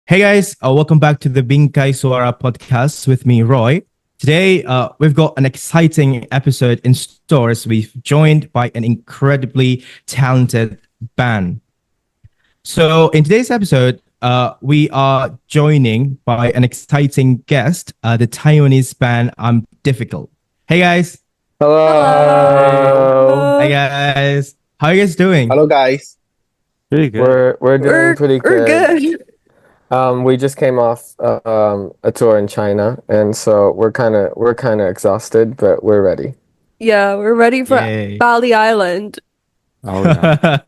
Hey guys, welcome back to the Bingkai Suara podcast with me, Roy. Today, we've got an exciting episode in store as we've joined by an incredibly talented band. So, in today's episode, we are joining by an exciting guest, the Taiwanese band I'm Difficult. Hey guys. Hello. Hi Hello. guys. How are you guys doing? Hello, guys. Pretty good. We're doing pretty We're good. good. We just came off a tour in China, and so we're kind of exhausted, but we're ready. Yeah, we're ready for Yay. Bali Island. Oh yeah.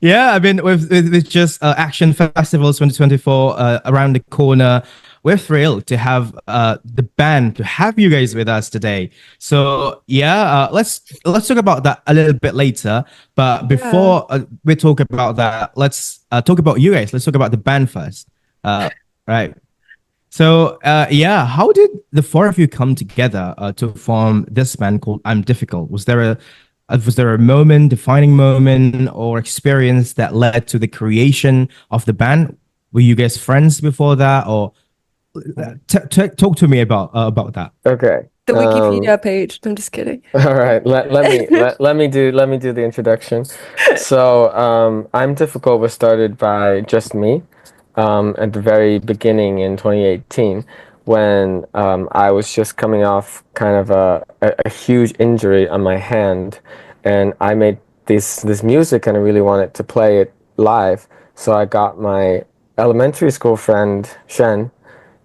Yeah, I mean, with just AXEAN Festival 2024 around the corner, we're thrilled to have the band to have you guys with us today. So yeah, let's talk about that a little bit later. But before we talk about that, let's talk about you guys. Let's talk about the band first. Right. So yeah, how did the four of you come together to form this band called I'm Difficult? Was there a moment, defining moment, or experience that led to the creation of the band? Were you guys friends before that, or talk to me about that? Okay. The Wikipedia page. I'm just kidding. All right. Let me do the introduction. So, I'm Difficult was started by just me at the very beginning in 2018 when I was just coming off kind of a huge injury on my hand, and I made this music and I really wanted to play it live. So I got my elementary school friend Shen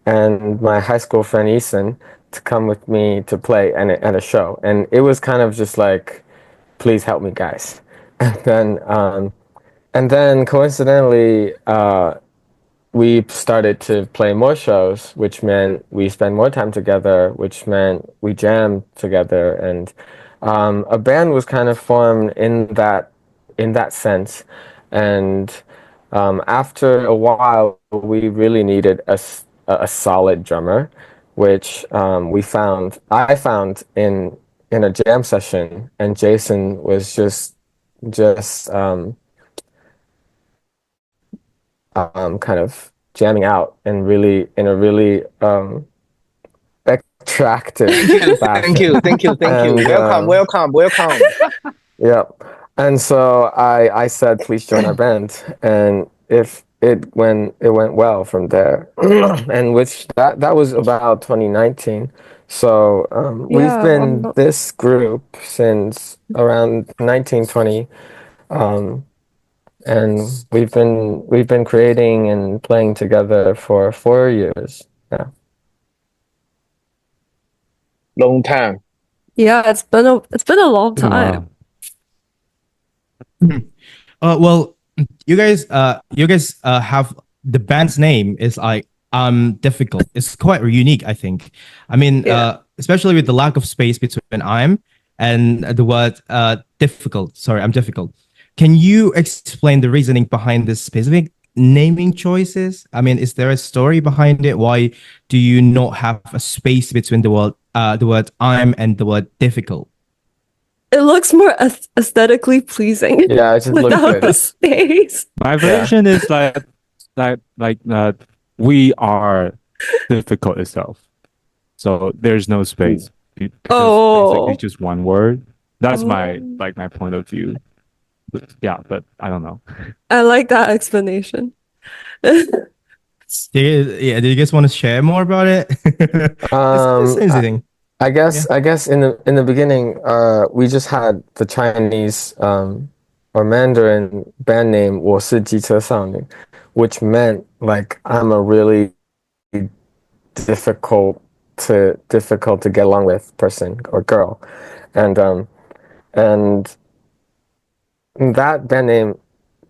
and my high school friend Eason to come with me to play at a show, and it was kind of just like, please help me, guys. And then coincidentally, we started to play more shows, which meant we spent more time together, which meant we jammed together, and a band was kind of formed in that sense. And after a while, we really needed a solid drummer, which I found in a jam session, and Jason was just kind of jamming out and really in a really attractive Thank fashion. you, thank you, thank you. And Welcome. yeah, and so I said, please join our band, and if it went well from there, and which that was about 2019. So we've Yeah, been this group since around 1920. Um, and we've been creating and playing together for 4 years. Yeah. Long time. yeah, it's been a long time. Wow. Well, you guys have the band's name is like Difficult. It's quite unique, I think. I mean, Yeah. especially with the lack of space between I'm and the word difficult. Sorry, I'm Difficult. Can you explain the reasoning behind this specific naming choices? I mean, is there a story behind it? Why do you not have a space between the word I'm and the word difficult? It looks more aesthetically pleasing Yeah, it just looked without the good. space. My version is we are difficult itself. So there's no space because basically Oh. just one word. That's my Oh. my point of view. Yeah, but I don't know. I like that explanation. Do you guys want to share more about it? It's I, interesting. I guess in the beginning, we just had the Chinese or Mandarin band name 我是机车少女, which meant like I'm a really difficult to get along with person or girl, and that band name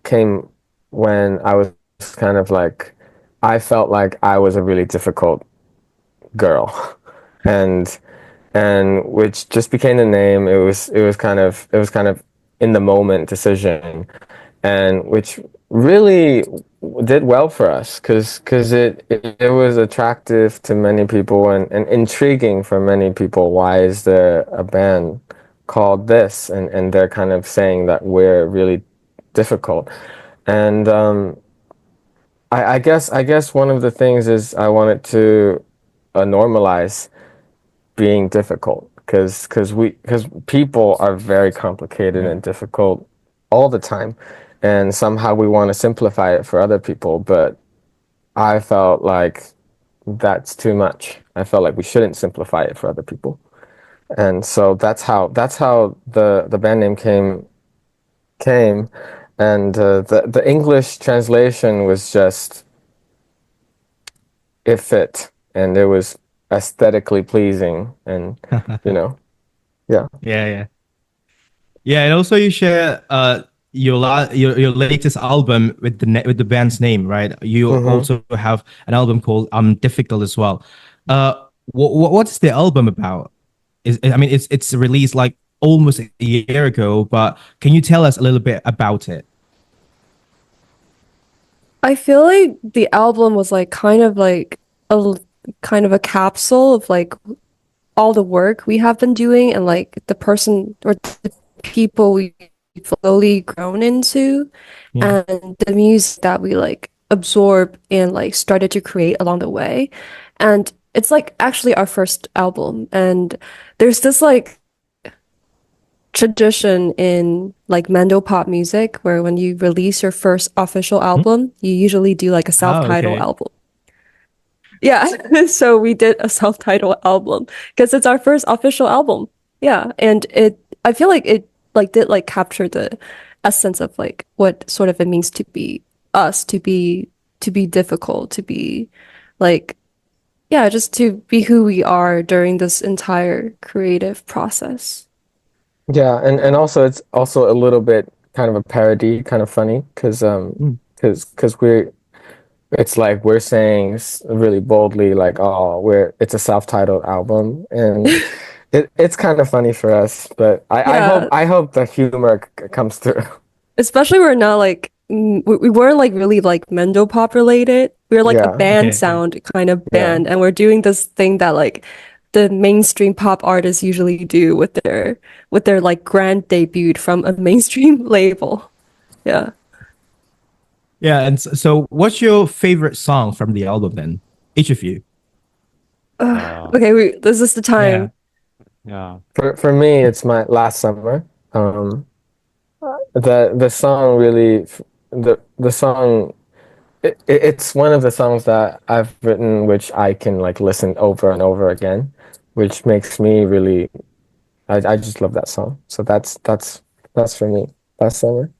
came when I was kind of like, I felt like I was a really difficult girl, and which just became the name. It was kind of in the moment decision, and which really did well for us because it was attractive to many people and intriguing for many people. Why is there a band called this? And they're kind of saying that we're really difficult. And I guess one of the things is I wanted to normalize being difficult because people are very complicated and difficult all the time, and somehow we want to simplify it for other people, but I felt like that's too much. I felt like we shouldn't simplify it for other people, and so that's how the band name came, and the English translation was just it fit, and it was aesthetically pleasing, and you know, yeah. Yeah, yeah, and also you share your latest album with with the band's name, right? You also have an album called Difficult as well. What's the album about? I mean, it's released like almost a year ago, but can you tell us a little bit about it? I feel like the album was like kind of a capsule of like all the work we have been doing and like the person or the people we slowly grown into Yeah. and the music that we like absorb and like started to create along the way. And it's like actually our first album. And there's this like tradition in like Mando pop music where when you release your first official album, you usually do like a self-titled Okay. album. Yeah, so we did a self-titled album because it's our first official album. Yeah, and I feel like it like did like capture the essence of like what sort of it means to be us, to be difficult, to be like yeah, just to be who we are during this entire creative process. Yeah, and also it's also a little bit kind of a parody, kind of funny, because we're it's like we're saying really boldly like, oh, it's a self-titled album, and it's kind of funny for us, but Yeah, I hope the humor comes through. especially we're not like we weren't like really like Mendo pop related. We are like a Yeah, band Okay. sound kind of yeah, band, and we're doing this thing that like the mainstream pop artists usually do with their like grand debut from a mainstream label. Yeah. Yeah, and so what's your favorite song from the album then? Each of you. Okay, this is the Yeah. time. Yeah. for me it's my last summer. The song really the song it's one of the songs that I've written which I can like listen over and over again, which makes me really I just love that song. So that's for me. Last summer.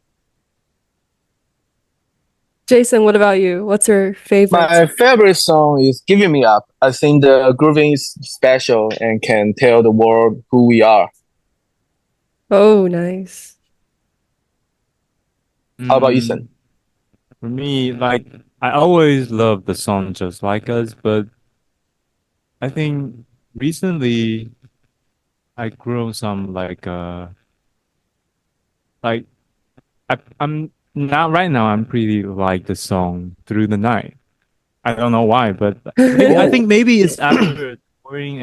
Jason, what about you? What's your favorite? My favorite song is "Giving Me Up." I think the grooving is special and can tell the world who we are. Oh, nice. How about you, Mm, Sen? for me, like I always love the song Just Like Us, but I think recently I grew some like I'm now right now I'm pretty like the song Through the Night. I don't know why, but I Oh, think maybe it's after touring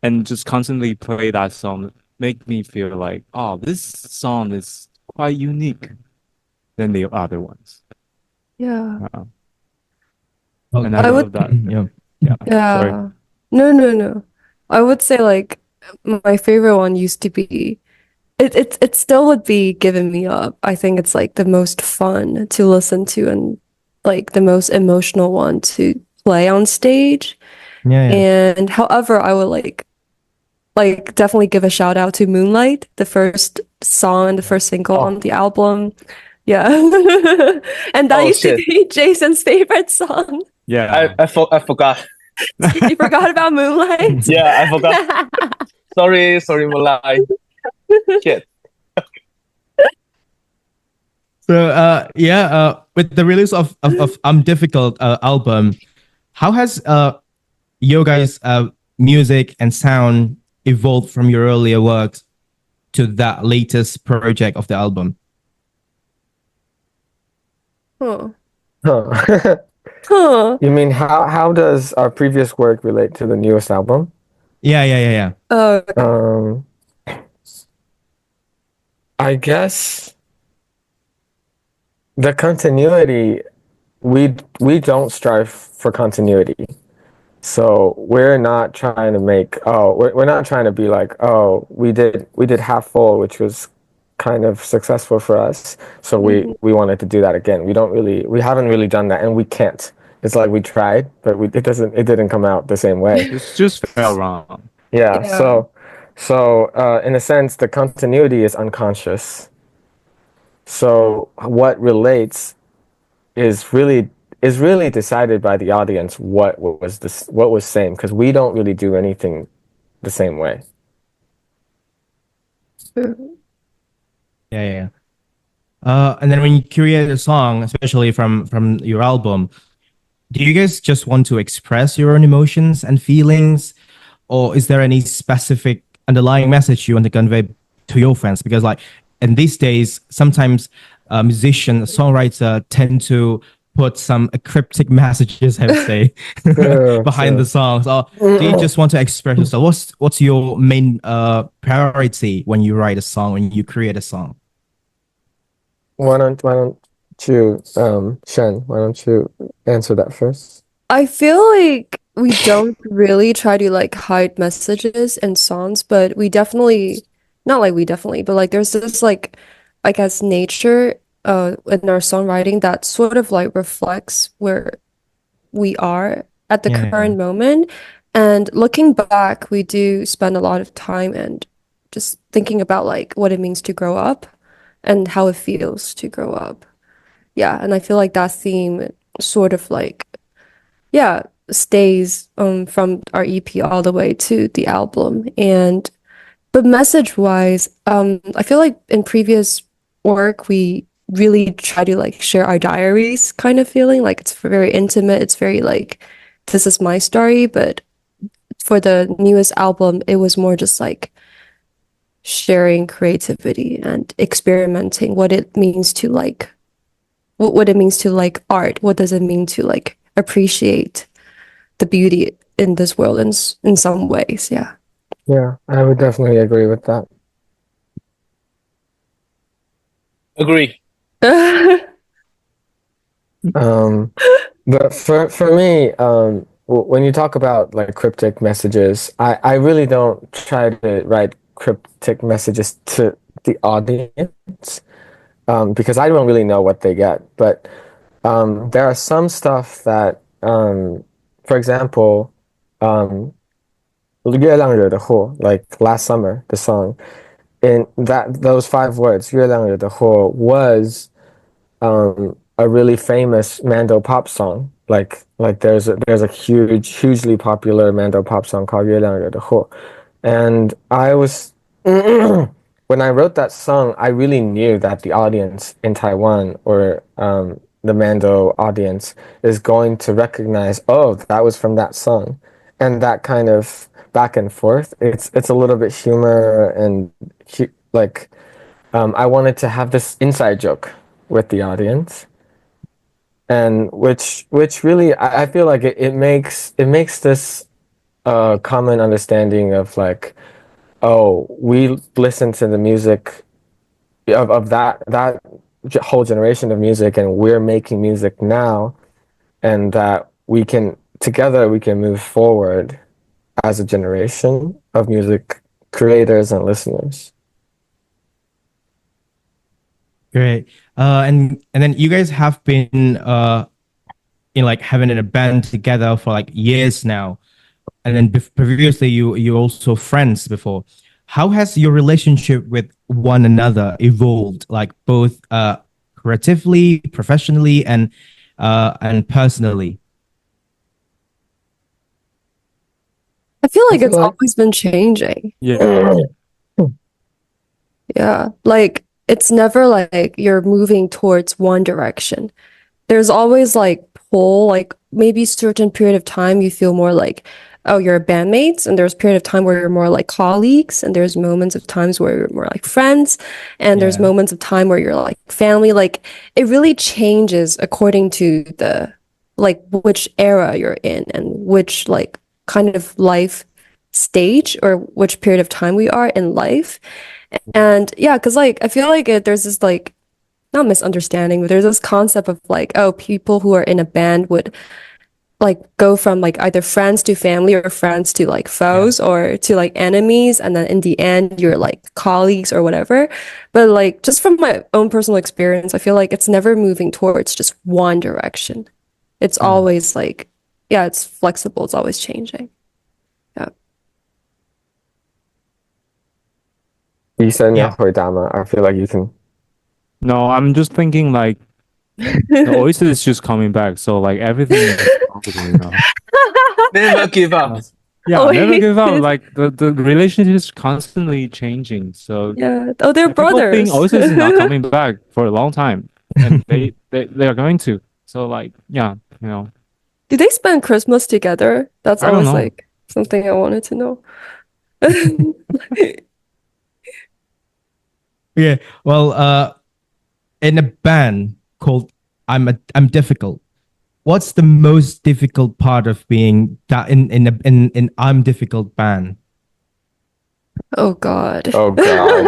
and just constantly play that song make me feel like, oh, this song is quite unique than the other ones. Yeah. Uh, and I Okay. I would love that. Yeah. Yeah, sorry. Yeah. No, no, no. I would say like my favorite one used to be it still would be Giving Me Up. I think it's like the most fun to listen to and like the most emotional one to play on stage. Yeah, yeah. And however, I would like definitely give a shout out to Moonlight, the first song and the first single oh, on the album. Yeah. And that oh used to shit! be Jason's favorite song. Yeah. I forgot. You forgot about Moonlight? Yeah, I forgot. Sorry, Malai. Shit. So yeah, with the release of Difficult album, how has your guys' music and sound evolved from your earlier works to that latest project of the album? Huh. Huh. Huh. You mean how does our previous work relate to the newest album? Yeah. Oh, Um, I guess the continuity we don't strive for continuity. So we're not trying to we're not trying to be like, oh, we did Half Full, which was kind of successful for us. So we wanted to do that again. We haven't really done that, and we can't. It's like we tried, but it didn't come out the same way. It's just felt wrong. Yeah. Yeah. So in a sense, the continuity is unconscious. So what relates is really decided by the audience what was same, because we don't really do anything the same way. Yeah. And then when you create a song, especially from your album, do you guys just want to express your own emotions and feelings, or is there any specific underlying message you want to convey to your fans? Because like in these days, sometimes musician, songwriter tend to put some cryptic messages, I would say, behind the songs. Or do you just want to express yourself? What's your main priority when you write a song, when you create a song? Why don't you, Shen? Why don't you answer that first? I feel like we don't really try to like hide messages in songs, but we definitely, not like we definitely, but like there's this like, I guess, nature in our songwriting that sort of like reflects where we are at the current moment. And looking back, we do spend a lot of time and just thinking about like what it means to grow up and how it feels to grow up. Yeah, and I feel like that theme sort of like, yeah, stays from our EP all the way to the album. And but message wise, I feel like in previous work we really try to like share our diaries kind of feeling. Like it's very intimate, it's very like this is my story. But for the newest album, it was more just like sharing creativity and experimenting what it means to like what it means to like art. What does it mean to like appreciate the beauty in this world in some ways? Yeah. Yeah, I would definitely agree with that. Agree. But for me, when you talk about like cryptic messages, I really don't try to write cryptic messages to the audience, because I don't really know what they get. But there are some stuff that, for example, 月亮惹的祸, like last summer, the song, in those 5 words, 月亮惹的祸, was a really famous Mando pop song. Like there's a hugely popular Mando pop song called 月亮惹的祸. And I was when I wrote that song, I really knew that the audience in Taiwan, or the Mando audience, is going to recognize, oh, that was from that song. And that kind of back and forth, it's a little bit humor and like I wanted to have this inside joke with the audience, and which really I feel like it makes this common understanding of like, oh, we listen to the music of that whole generation of music, and we're making music now, and that together we can move forward as a generation of music creators and listeners. Great. And then you guys have been in like having a band together for like years now, and then previously you also friends before. How has your relationship with one another evolved, like both creatively, professionally, and personally? I feel like it's always been changing. Yeah. Yeah, like it's never like you're moving towards one direction. There's always like pull, like maybe certain period of time you feel more like, oh, you're bandmates, and there's a period of time where you're more like colleagues, and there's moments of times where you're more like friends, and there's moments of time where you're like family. Like it really changes according to the like which era you're in and which like kind of life stage or which period of time we are in life. And yeah, because like I feel like there's this like not misunderstanding, but there's this concept of like, oh, people who are in a band would like go from like either friends to family or friends to like foes or to like enemies, and then in the end you're like colleagues or whatever. But like just from my own personal experience, I feel like it's never moving towards just one direction. It's always like, yeah, it's flexible, it's always changing. Yeah. 医生要回答吗? I feel like you can. No, I'm just thinking like the oyster is just coming back, so like everything is possible, you know. Never give up. Yeah, Oh, never wait. give up. Like the relationship is constantly changing. So Yeah. Oh, they're people think brothers. oysters is not coming back for a long time, and they are going to. So like yeah, you know. Do they spend Christmas together? That's I don't always know. like something I wanted to know. Yeah. Well, in a band called I'm Difficult. What's the most difficult part of being that in I'm Difficult band? Oh God. Oh God.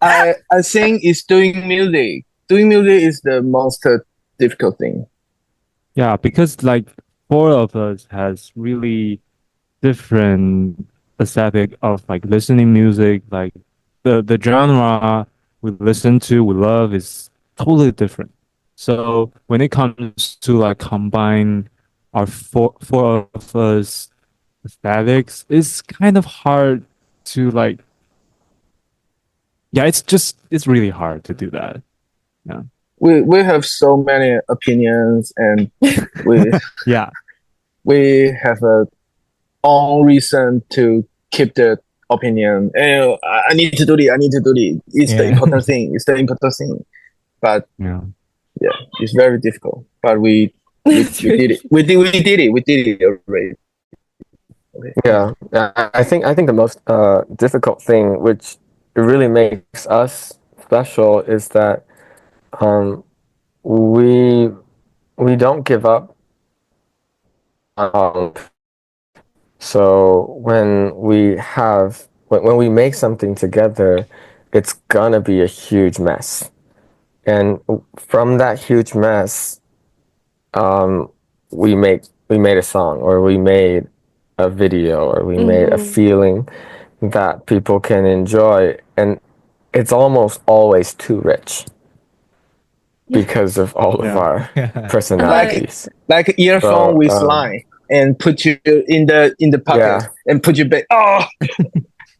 I think it's doing music. Doing music is the most difficult thing. Yeah, because like four of us has really different aesthetic of like listening music. Like the genre we listen to, we love is totally different. So when it comes to like combine our four of us aesthetics, it's kind of hard to like. Yeah, it's really hard to do that. Yeah. We have so many opinions, and we Yeah. we have a own reason to keep the opinion. Oh, I need to do it. I need to do it. It's the Yeah. important thing. It's the important thing. But Yeah. yeah, it's very difficult. But we did it. We did it. We did it already. Okay. Yeah, I think the most difficult thing, which really makes us special, is that we don't give up. So when we make something together, it's gonna be a huge mess, and from that huge mess, we made a song, or we made a video, or we made a feeling that people can enjoy, and it's almost always too rich because of all of our personalities. Like earphone So, with line and put you in the pocket and put you back. Oh,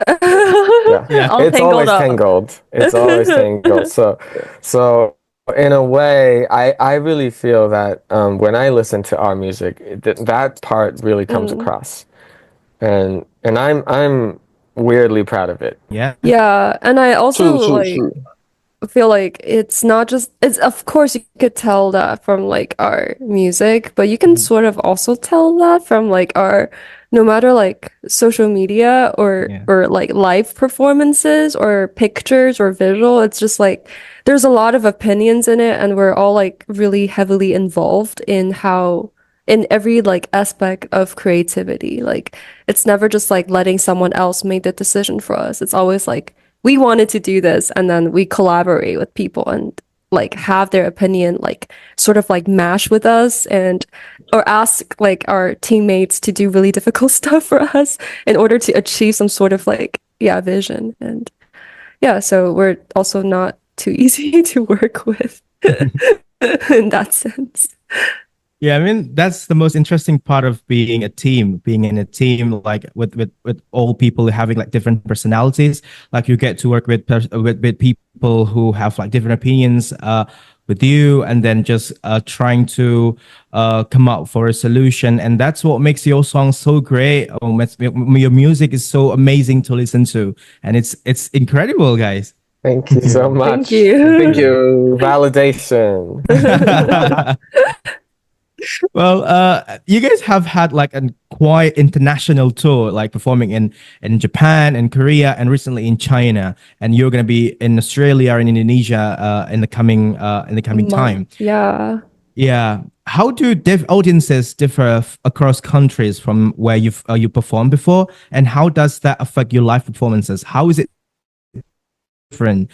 Yeah. All It's tangled always up. tangled. It's always tangled. So in a way, I really feel that when I listen to our music, that part really comes across, and I'm weirdly proud of it. Yeah. Yeah, and I also true, like true. feel like it's not just it's of course you could tell that from like our music, but you can sort of also tell that from like our no matter like social media or like live performances or pictures or visual, it's just like there's a lot of opinions in it, and we're all like really heavily involved in every like aspect of creativity. Like it's never just like letting someone else make the decision for us. It's always like we wanted to do this, and then we collaborate with people and like have their opinion like sort of like mash with us, and or ask like our teammates to do really difficult stuff for us in order to achieve some sort of like vision. And so we're also not too easy to work with in that sense. Yeah, I mean that's the most interesting part of being in a team like with all people having like different personalities. Like you get to work with people who have like different opinions with you, and then just trying to come up for a solution. And that's what makes your song so great. Your music is so amazing to listen to, and it's incredible, guys. Thank you so much. Thank you. Thank you. Validation. Well, you guys have had like a quite international tour, like performing in Japan and Korea and recently in China, and you're going to be in Australia and Indonesia in the coming time. Yeah. Yeah. How do audiences differ across countries from where you performed before, and how does that affect your live performances? How is it different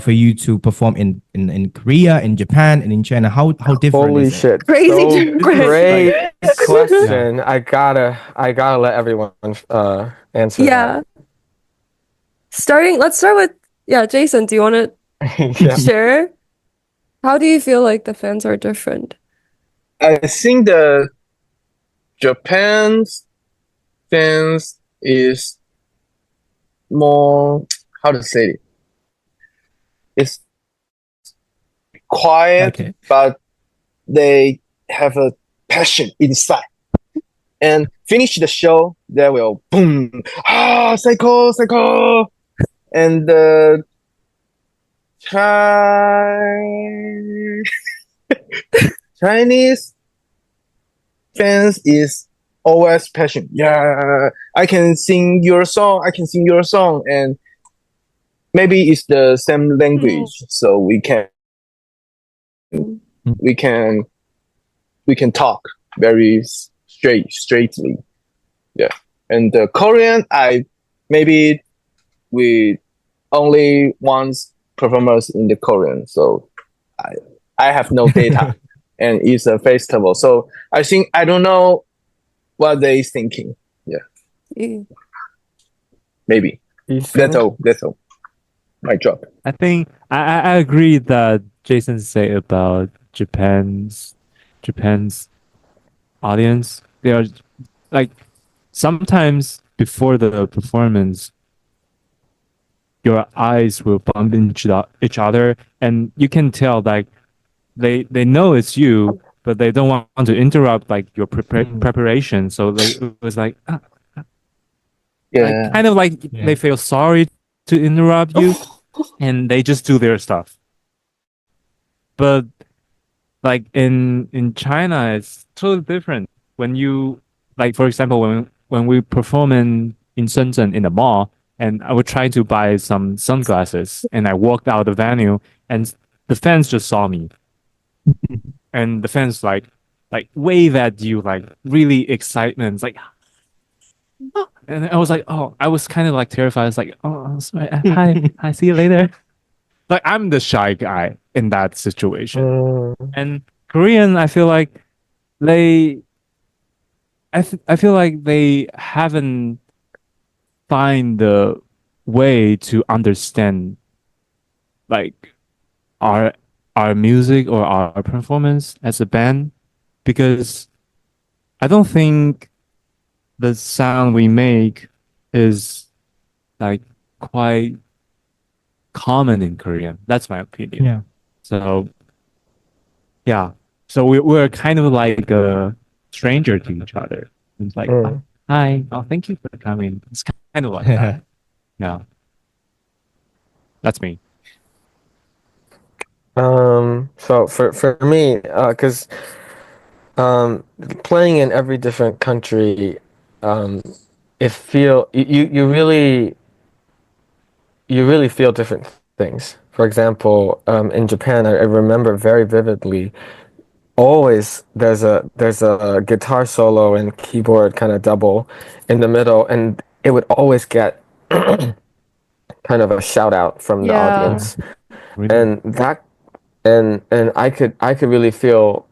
for you to perform in Korea, in Japan, and in China? How different Holy is it? shit. Crazy So different. great question. I gotta let everyone answer Yeah. Let's start with, Jason, do you want to that. Yeah. share? How do you feel like the fans are different? I think the Japan's fans is more, how to say it? It's quiet, Okay. but they have a passion inside. And finish the show, they will boom, psycho, psycho. And the Chinese fans is always passion. Yeah, I can sing your song. I can sing your song, and maybe it's the same language, so we can talk very straightly. Yeah, and the Korean, maybe we only once performers in the Korean, so I have no data, and it's a festival, so I don't know what they thinking. Yeah, maybe that's all. My job. I think I agree that Jason said about Japan's audience. They are like sometimes before the performance, your eyes will bump into each other, and you can tell like they know it's you, but they don't want to interrupt like your preparation. So it was like, Yeah, kind of like they feel sorry to interrupt you, and they just do their stuff. But like in China, it's totally different. When you like, for example, when we perform in Shenzhen in the mall, and I would try to buy some sunglasses, and I walked out of the venue, and the fans just saw me, and the fans like wave at you like really excitement, like. And I was like, oh, I was kind of like terrified. I was like, oh, I'm sorry. Hi, see you later. Like I'm the shy guy in that situation. And Korean, I feel like they, I feel like they haven't find the way to understand like our music or our performance as a band, because I don't think the sound we make is like quite common in Korean. That's my opinion. Yeah. So yeah. So we're kind of like a stranger to each other. It's like, hi, oh, thank you for coming. It's kind of like that. Yeah. That's me. So for me, because playing in every different country, it feel you really feel different things. For example, in Japan, I remember very vividly. Always there's a guitar solo and keyboard kind of double in the middle, and it would always get kind of a shout out from the audience, Really? and that and I could really feel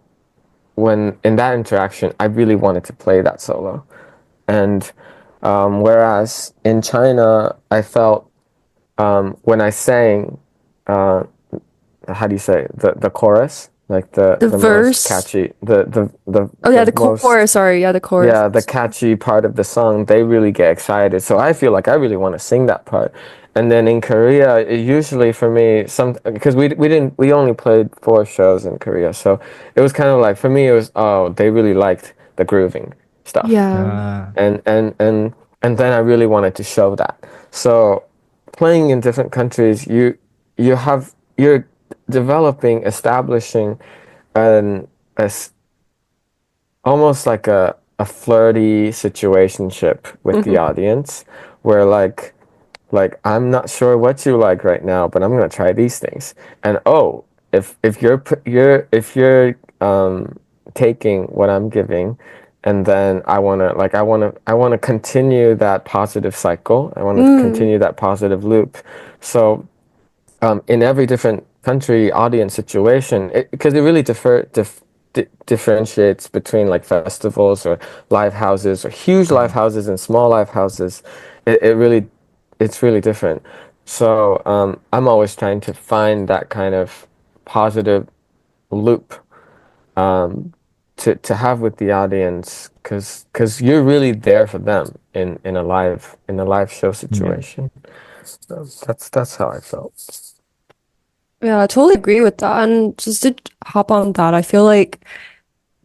when in that interaction I really wanted to play that solo, and whereas in China I felt when I sang how do you say the chorus, like the verse, most catchy, the chorus, sorry, the chorus, yeah, the catchy part of the song, they really get excited. So I feel like I really want to sing that part. And then in Korea, it usually for me, because we only played 4 shows in Korea, so it was kind of like for me it was, oh, they really liked the grooving stuff. And then I really wanted to show that. So playing in different countries, you're developing, establishing almost like a flirty situationship with the audience, where like I'm not sure what you like right now, but I'm gonna try these things. And oh, if you're taking what I'm giving, and then I wanna continue that positive cycle. I want to continue that positive loop. So in every different country audience situation, because it really differentiates between like festivals or live houses or huge live houses and small live houses. It's really different. So I'm always trying to find that kind of positive loop to have with the audience, because you're really there for them in a live show situation. So that's how I felt. Yeah, I totally agree with that. And just to hop on that, I feel like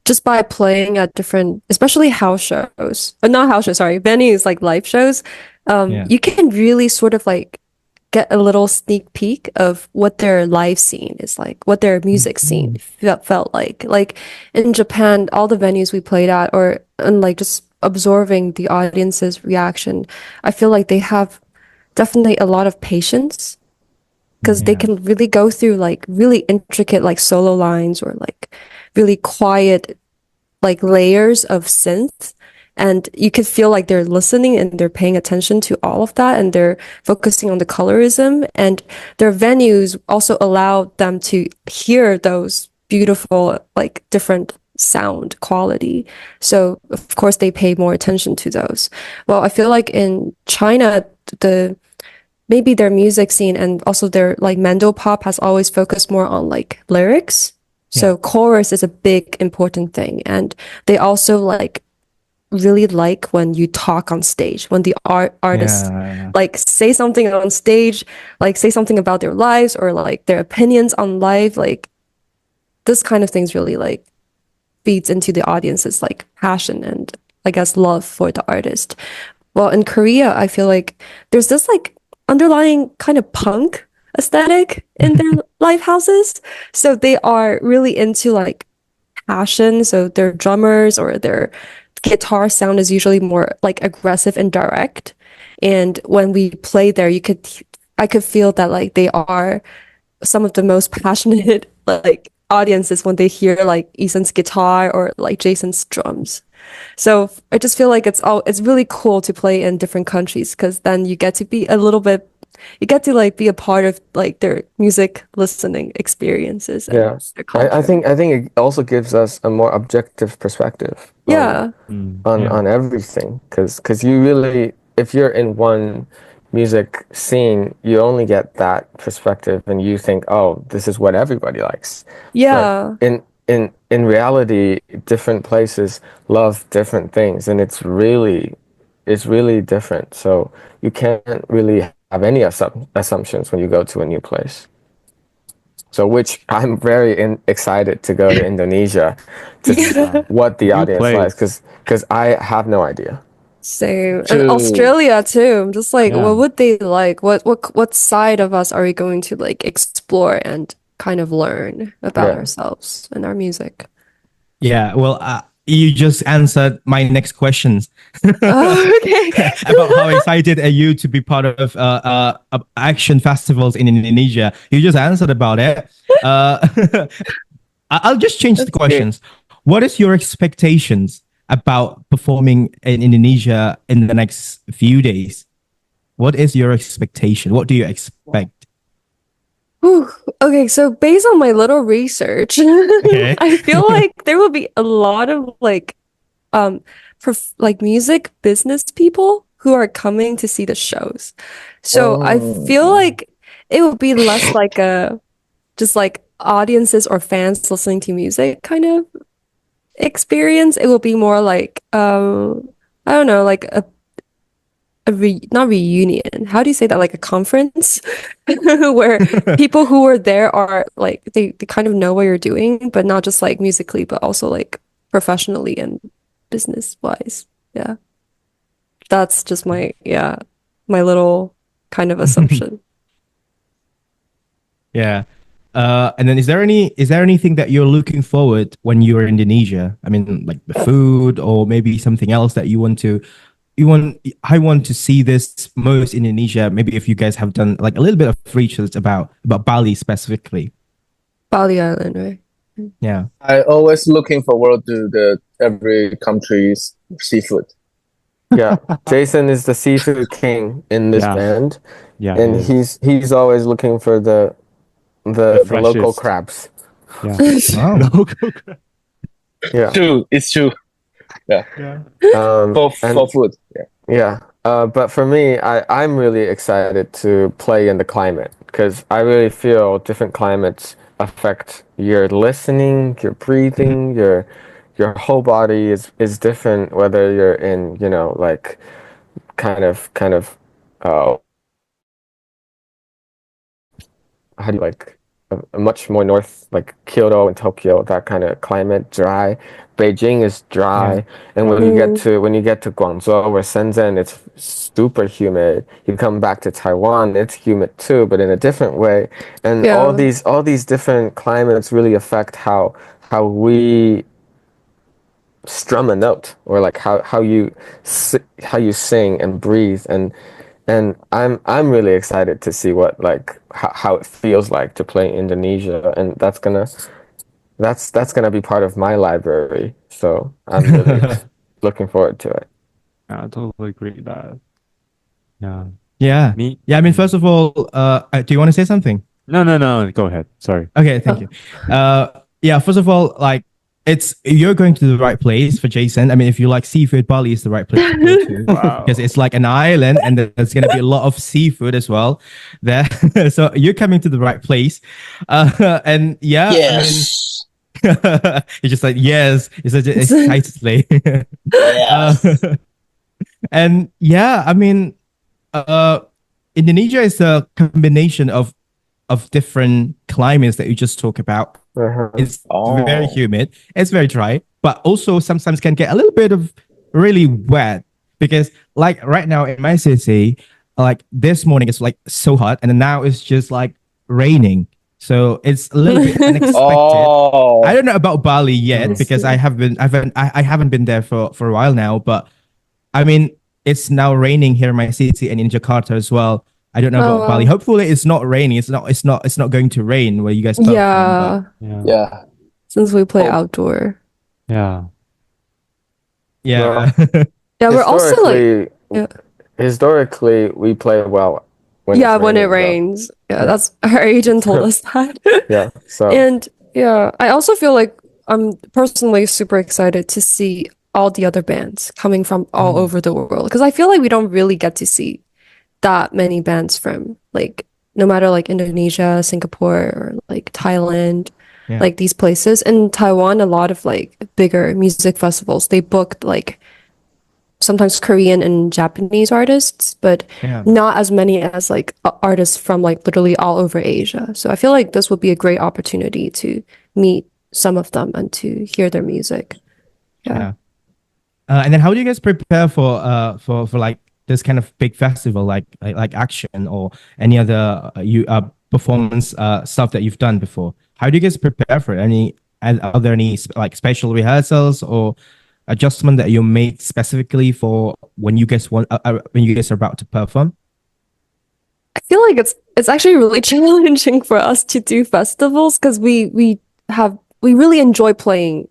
just by playing at different, especially house shows, or not house shows, sorry, venues like live shows, you can really sort of like get a little sneak peek of what their live scene is like, what their music scene felt like. Like in Japan, all the venues we played at, and like just absorbing the audience's reaction, I feel like they have definitely a lot of patience because they can really go through like really intricate like solo lines or like really quiet like layers of synth, and you could feel like they're listening and they're paying attention to all of that, and they're focusing on the colorism, and their venues also allow them to hear those beautiful like different sound quality. So of course they pay more attention to those. Well, I feel like in China, maybe their music scene and also their like Mando pop has always focused more on like lyrics. So chorus is a big important thing. And they also like really like when you talk on stage, when the artists like say something on stage, like say something about their lives or like their opinions on life, like this kind of things really like feeds into the audience's like passion and I guess love for the artist. Well, in Korea, I feel like there's this like underlying kind of punk aesthetic in their live houses. So they are really into like passion. So their drummers or their guitar sound is usually more like aggressive and direct. And when we play there, I could feel that like they are some of the most passionate like audiences when they hear like Ethan's guitar or like Jason's drums. So I just feel like it's really cool to play in different countries because then you get to be like be a part of like their music listening experiences and Yeah, their culture. I think it also gives us a more objective perspective on everything, because you really, if you're in one music scene, you only get that perspective and you think, oh, this is what everybody likes. Yeah. But in reality, different places love different things, and it's really different. So you can't really have any assumptions when you go to a new place. So, which I'm very excited to go to Indonesia to see what the audience likes, because I have no idea. Same. And Australia too. I'm just like, what would they like? What side of us are we going to like explore and kind of learn about ourselves and our music? Yeah, well, you just answered my next questions. Oh, okay. About how excited are you to be part of action festivals in Indonesia? You just answered about it. I'll just change the questions. What is your expectations about performing in Indonesia in the next few days? What is your expectation? What do you expect? Whew. Okay, so based on my little research, I feel like there will be a lot of like music business people who are coming to see the shows. So I feel like it will be less like just like audiences or fans listening to music kind of experience. It will be more like I don't know, like not reunion. How do you say that? Like a conference where people who were there are like they kind of know what you're doing, but not just like musically, but also like professionally and business wise. Yeah. That's just my little kind of assumption. Yeah. And then is there anything that you're looking forward when you're in Indonesia? I mean, like the food or maybe something else that I want to see this most in Indonesia. Maybe if you guys have done like a little bit of research about Bali specifically. Bali Island, right? Yeah. I always looking forward to every country's seafood. Yeah, Jason is the seafood king in this Yeah. band, Yeah, and it is. he's always looking for the local freshest. crabs. Yeah. Wow. Local crab. Yeah. True, it's true. Yeah. For And food. Yeah. yeah. But for me, I'm really excited to play in the climate because I really feel different climates affect your listening, your breathing, your whole body is different whether you're in, like kind of uh how do you like a much more north like Kyoto and Tokyo, that kind of climate, dry. Beijing is dry, Yeah. and when you get to Guangzhou or Shenzhen, it's super humid. You come back to Taiwan, it's humid too, but in a different way. And all Yeah. these different climates really affect how we strum a note, or like how you sing and breathe. And I'm really excited to see what like how it feels like to play in Indonesia, and that's gonna be part of my library. So I'm really looking forward to it. Yeah, I totally agree with that. Yeah. Yeah. Me. Yeah. I mean, first of all, do you want to say something? No. Go ahead. Sorry. Okay, thank you. Yeah, first of all, like you're going to the right place for Jason. I mean, if you like seafood, Bali is the right place to go to Wow. because it's like an island and there's going to be a lot of seafood as well there. So you're coming to the right place. And yeah, Yes. I mean, it's just like, yes, it's such excitedly. Yes. And yeah, I mean, uh, Indonesia is a combination of different climates that you just talk about. Uh-huh. It's Oh. very humid. It's very dry, but also sometimes can get a little bit of really wet because, like right now in my city, like this morning it's like so hot, and then now it's just like raining. So it's a little bit unexpected. Oh. I don't know about Bali yet Yes. because I haven't been there for a while now. But I mean, it's now raining here in my city and in Jakarta as well. I don't know Oh, about Bali. wow. Hopefully, it's not raining. It's not going to rain where you guys perform. Yeah, Yeah. Yeah. since we play Oh. outdoor. Yeah. But yeah, Yeah, we're also like, Historically, we play well when yeah, it's when it raining, rains. Yeah, that's our agent told us that. though. Yeah. So And yeah, I also feel like I'm personally super excited to see all the other bands coming from all over the world because I feel like we don't really get to see that many bands from like no matter like Indonesia, Singapore, or like Thailand, Yeah. like these places. In Taiwan, a lot of like bigger music festivals, they booked like sometimes Korean and Japanese artists, but yeah. not as many as like artists from like literally all over Asia. So I feel like this would be a great opportunity to meet some of them and to hear their music. Yeah. And then how do you guys prepare for like this kind of big festival like Action or any other performance stuff that you've done before? How do you guys prepare for it? Are there any like special rehearsals or adjustment that you made specifically for when you guys are about to perform? I feel like it's actually really challenging for us to do festivals because we really enjoy playing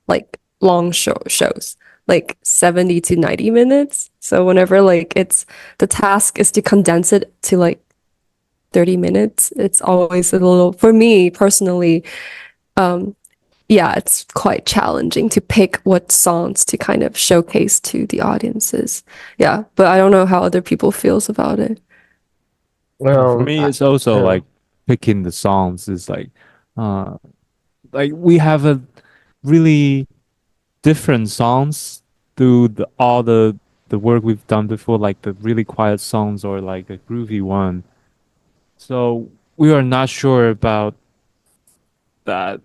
like long shows, like 70 to 90 minutes. So whenever like the task is to condense it to like 30 minutes, it's always a little, for me personally, yeah, it's quite challenging to pick what songs to kind of showcase to the audiences. Yeah, but I don't know how other people feels about it. For me, it's also yeah. like picking the songs is like we have a really different songs through all the work we've done before, like the really quiet songs or like a groovy one. So we are not sure about that.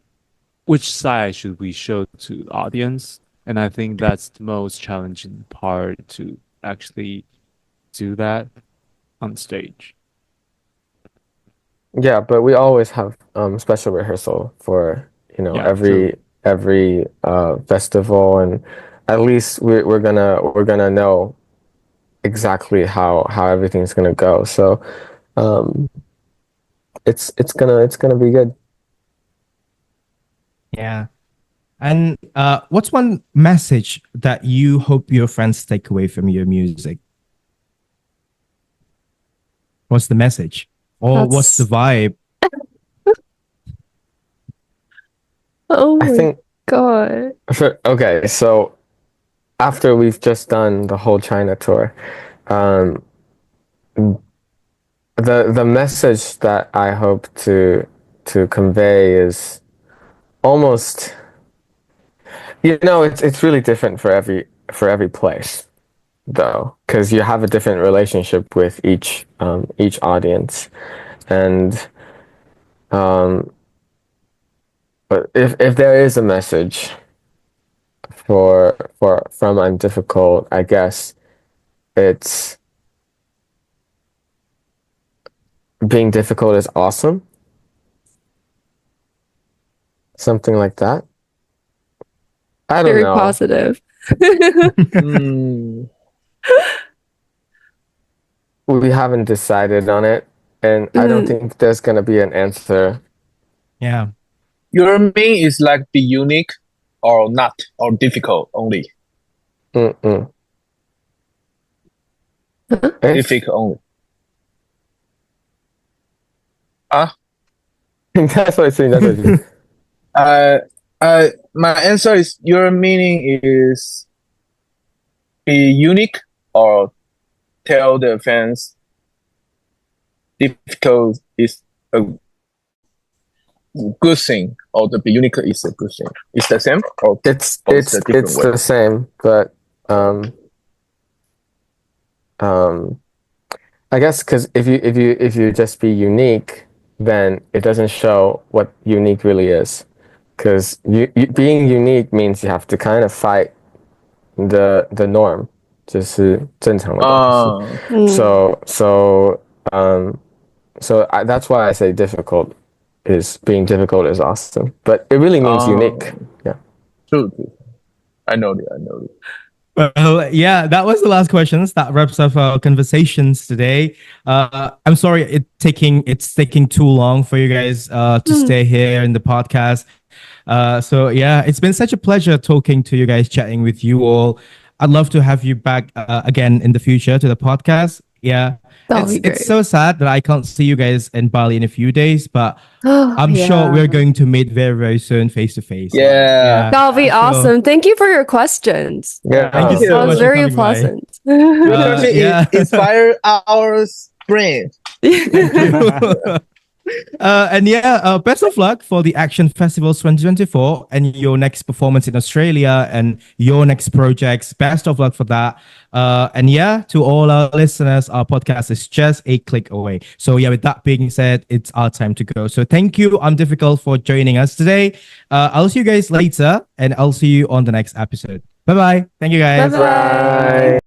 Which side should we show to the audience? And I think that's the most challenging part to actually do that on stage. Yeah, but we always have special rehearsal for Yeah, every festival, and at least we're gonna know exactly how everything's gonna go. So it's gonna be good. Yeah. And what's one message that you hope your friends take away from your music? What's the message? Or what's the vibe? Oh I my think God. okay, so after we've just done the whole China tour, the message that I hope to convey is almost, it's really different for every place, though, because you have a different relationship with each audience, and but if there is a message from I'm difficult, I guess it's being difficult is awesome. Something like that. I don't Very know. positive. Mm, We haven't decided on it, and I don't think there's gonna be an answer. Yeah. your mean is like be unique or not or difficult only. Mm-mm. Difficult only. That's what I think. That's what I think. My answer is your meaning is be unique or tell the fans difficult is a good thing or the be unique is a good thing. It's the same or It's or it's a different way? the same, but I guess because if you just be unique, then it doesn't show what unique really is. Because being unique means you have to kind of fight the norm, 就是正常的东西。That's why I say difficult is being difficult is awesome, but it really means unique. Yeah. True. I know it. Well, yeah, that was the last questions. That wraps up our conversations today. I'm sorry it's taking too long for you guys to stay here in the podcast. So yeah, it's been such a pleasure talking to you guys, chatting with you all. I'd love to have you back again in the future to the podcast. Yeah. That'll be great. It's so sad that I can't see you guys in Bali in a few days, but Oh, I'm yeah. sure we're going to meet very, very soon face to face. Yeah. That'll be So- awesome. Thank you for your questions. Yeah. Thank you That so That was much for very coming by. pleasant. Yeah. Inspire our brain. And yeah, best of luck for the Action Festival 2024 and your next performance in Australia and your next projects. Best of luck for that. And yeah, to all our listeners, our podcast is just a click away. So yeah, with that being said, it's our time to go. So thank you, I'm Difficult, for joining us today. I'll see you guys later, and I'll see you on the next episode. Bye bye. Thank you guys. Bye-bye. Bye.